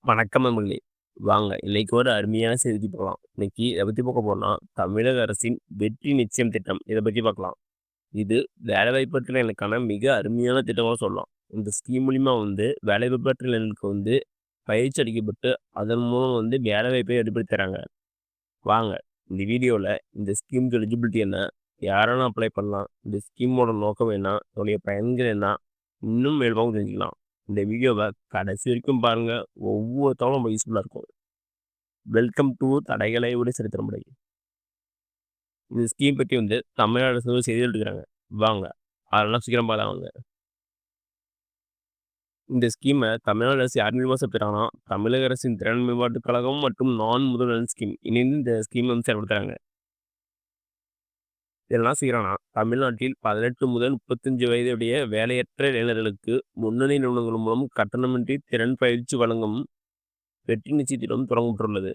வணக்கம் நண்பர்களே! வாங்க இன்னைக்கு ஒரு அருமையான செய்திக்கு போலாம். இன்னைக்கு எத பத்தி பார்க்க போறோம்னா, தமிழக அரசின் வெற்றி நிச்சயம் திட்டம். இத பத்தி பார்க்கலாம். இது வேலைவாய்ப்பற்ற இளைஞர்களுக்கான மிக அருமையான திட்டமா சொல்லலாம். இந்த ஸ்கீம் மூலியமா வேலைவாய்ப்பற்ற இளைஞர்களுக்கு பயிற்சி அளிக்கப்பட்டு, அதன் மூலம் வேலைவாய்ப்பை ஏற்படுத்தி தராங்க. வாங்க இந்த வீடியோல இந்த ஸ்கீம்க்கு எலிஜிபிலிட்டி என்ன? யாரெல்லாம் அப்ளை பண்ணலாம்? இந்த ஸ்கீமோட நோக்கம் என்ன? அதோடைய பயன்கள் என்ன? இன்னும் மேலுமாக தெரிஞ்சுக்கலாம். இந்த வீடியோவ கடைசி வரைக்கும் பாருங்க. ஒவ்வொரு தகவலும் ரொம்ப யூஸ்ஃபுல்லா இருக்கும். வெல்கம் டூ தடைகளை விட சரித்திரமுறை. இந்த ஸ்கீம் பத்தி தமிழக அரசு ஒரு செய்தி வெளியிட்டிருக்காங்க. வாங்க அதெல்லாம் சீக்கிரம் பார்க்கலாம் வாங்க. இந்த ஸ்கீம தமிழ்நாடு அரசு யார் மூலியமா செயல்படுத்துறாங்கன்னா, தமிழக அரசின் திறன் மேம்பாட்டுக் கழகம் மற்றும் நான் முதல்வன் ஸ்கீம் இணைந்து இந்த ஸ்கீம் செயல்படுத்துறாங்க. இதெல்லாம் செய்றாங்கன்னா, தமிழ்நாட்டில் 18 முதல் 35 வயதுடைய வேலையற்ற இளைஞர்களுக்கு முன்னணி நிறுவனங்கள் மூலம் கட்டணமின்றி திறன் பயிற்சி வழங்கும் வெற்றி நிச்சய திட்டம் தொடங்கப்பட்டுள்ளது.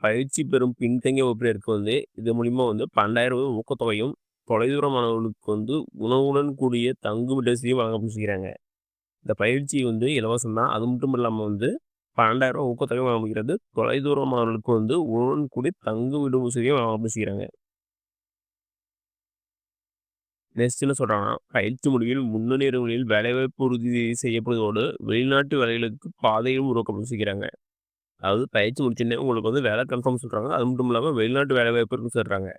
பயிற்சி பெறும் பின்தங்கிய வகுப்பினருக்கு இது மூலியமா ரூ. 12,000 ஊக்கத்தொகையும், தொலைதூர மாணவர்களுக்கு உணவுடன் கூடிய தங்குமிட வசதியும் வழங்க செய்றாங்க. இந்த பயிற்சி இலவசம் தான். அது மட்டும் இல்லாம ரூ. 12,000 ஊக்கத்தொகை வழங்கப்படுகிறது. தொலைதூர மாணவர்களுக்கு உணவுடன் கூடிய தங்குமிடும் வசதியும் வழங்க செய்றாங்க. நெக்ஸ்ட் என்ன சொல்றாங்கன்னா, பயிற்சி முடிவில் முன்னணி நிறுவனங்களில் வேலைவாய்ப்பு உறுதி செய்யப்படுவதோடு, வெளிநாட்டு வேலைகளுக்கு பாதையும் உருவாக்க செய்கிறாங்க. அதாவது பயிற்சி முடிச்சோனே உங்களுக்கு வேலை கன்ஃபார்ம் சொல்றாங்க. அது மட்டும் இல்லாம வெளிநாட்டு வேலைவாய்ப்பு இருக்குன்னு சொல்றாங்க.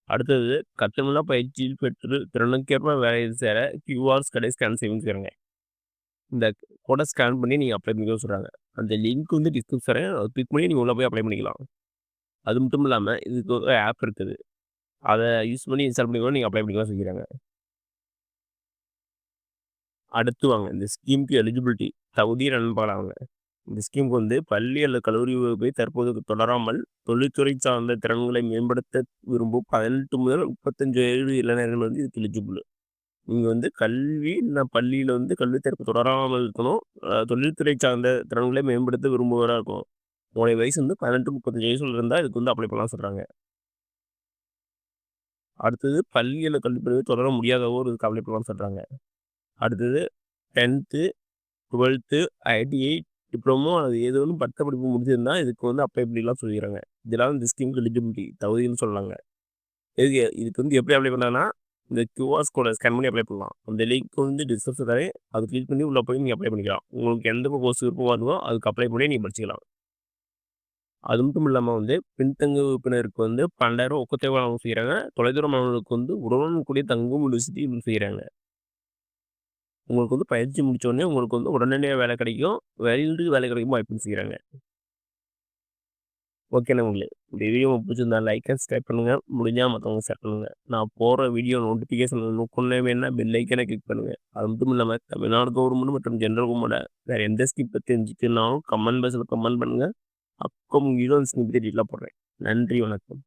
அடுத்தது கட்டணமில்லா பயிற்சியில் பெற்று திறனுக்கேற்ப வேலையில் சேர கியூஆர் கோடை ஸ்கேன் செய்யணும்னு சொல்றாங்க. இந்த கோட ஸ்கேன் பண்ணி நீங்க அப்ளை பண்ணிக்கணும்னு சொல்றாங்க. அந்த லிங்க் டிஸ்கிரிப்ஷன் தரேன். அத கிளிக் பண்ணி நீங்க உள்ள போய் அப்ளை பண்ணிக்கலாம். அது மட்டும் இல்லாம இதுக்கு ஒரு ஆப் இருக்குது. அத யூஸ் பண்ணி இன்ஸ்டால் பண்ணி கூட நீங்க அப்ளை பண்ணிக்கலாம் சொல்லிக்கிறாங்க. அடுத்து வாங்க இந்த ஸ்கீம்க்கு எலிஜிபிலிட்டி தகுதி என்னன்னு பார்க்கலாங்க. இந்த ஸ்கீம்க்கு பள்ளி அல்லது கல்லூரி வகுப்பை தற்போது தொடராமல் தொழில்துறை சார்ந்த திறன்களை மேம்படுத்த விரும்பும் 18 முதல் 35 வயது இளைஞர்கள் இதுக்கு எலிஜிபிள். நீங்க கல்வி இல்ல பள்ளியில கல்வி தரப்பு தொடராமல் இருக்கணும். தொழில்துறை சார்ந்த திறன்களை மேம்படுத்த விரும்புவரா இருக்கணும். உங்களுடைய வயசு 18 35 வயசுல இருந்தா இதுக்கு அப்ளை பண்ணலாம் சொல்றாங்க. அடுத்தது பள்ளி அல்ல கல்வி படிப்பை தொடர முடியாதவோர் இதுக்கு அப்ளை பண்ணலாம்னு சொல்றாங்க. அடுத்தது 10த் 12த் ஐடிஐ டிப்ளமோ அது ஏதோ ஒன்று பட்ட படிப்பு முடிச்சிருந்தா இதுக்கு அப்ளை பண்ணிக்கலாம் சொல்லிக்கிறாங்க. இதெல்லாம் இந்த ஸ்கீம்க்கு எலிஜிபிலிட்டி தகுதின்னு சொல்லலாங்க. இதுக்கு எப்படி அப்ளை பண்ணலாம்னா, இந்த கியூஆர் கோட ஸ்கேன் பண்ணி அப்ளை பண்ணலாம். அந்த லிங்க் டிஸ்கிரிப்ஷன் தரேன். அது கிளிக் பண்ணி உள்ள போய் நீங்க அப்ளை பண்ணிக்கலாம். உங்களுக்கு எந்த கோர்ஸ் விருப்பமா இருக்கோ அதுக்கு அப்ளை பண்ணி நீங்க படிச்சுக்கலாம். அது மட்டும் இல்லாம பின்தங்கிய வகுப்பினருக்கு ரூ. 12,000 ஊக்கத்தொகை வழங்க செய்றாங்க. தொலைதூர மாணவர்களுக்கு உணவுடன் கூடிய தங்கும் வசதியும் செய்றாங்க. உங்களுக்கு பயிற்சி முடிச்ச உடனே உங்களுக்கு உடனடியா வேலை கிடைக்கும். வெளியில வேலை கிடைக்கும் வாய்ப்புன்னு செய்றாங்க. ஓகே நண்பர்களே. இந்த வீடியோ உங்களுக்கு பிடிச்சிருந்தா லைக் அண்ட் சப்ஸ்கிரைப் பண்ணுங்க. முடிஞ்சா மத்தவங்க ஷேர் பண்ணுங்க. நான் போடுற வீடியோ நோட்டிஃபிகேஷன் உடனே வேணும்னா பெல் ஐகானை கிளிக் பண்ணுங்க. அது மட்டும் இல்லாம தமிழ்நாடு கவர்மெண்ட் மற்றும் ஜெனரல் கவர்மெண்ட்டோட வேற எந்த ஸ்கீம் பத்தி தெரிஞ்சுக்கணும்னாலும் கமெண்ட் பாக்ஸ்ல கமெண்ட் பண்ணுங்க. அப்போ வீடியோ ஸ்கிப் டீட்டெயிலா போடுறேன். நன்றி, வணக்கம்.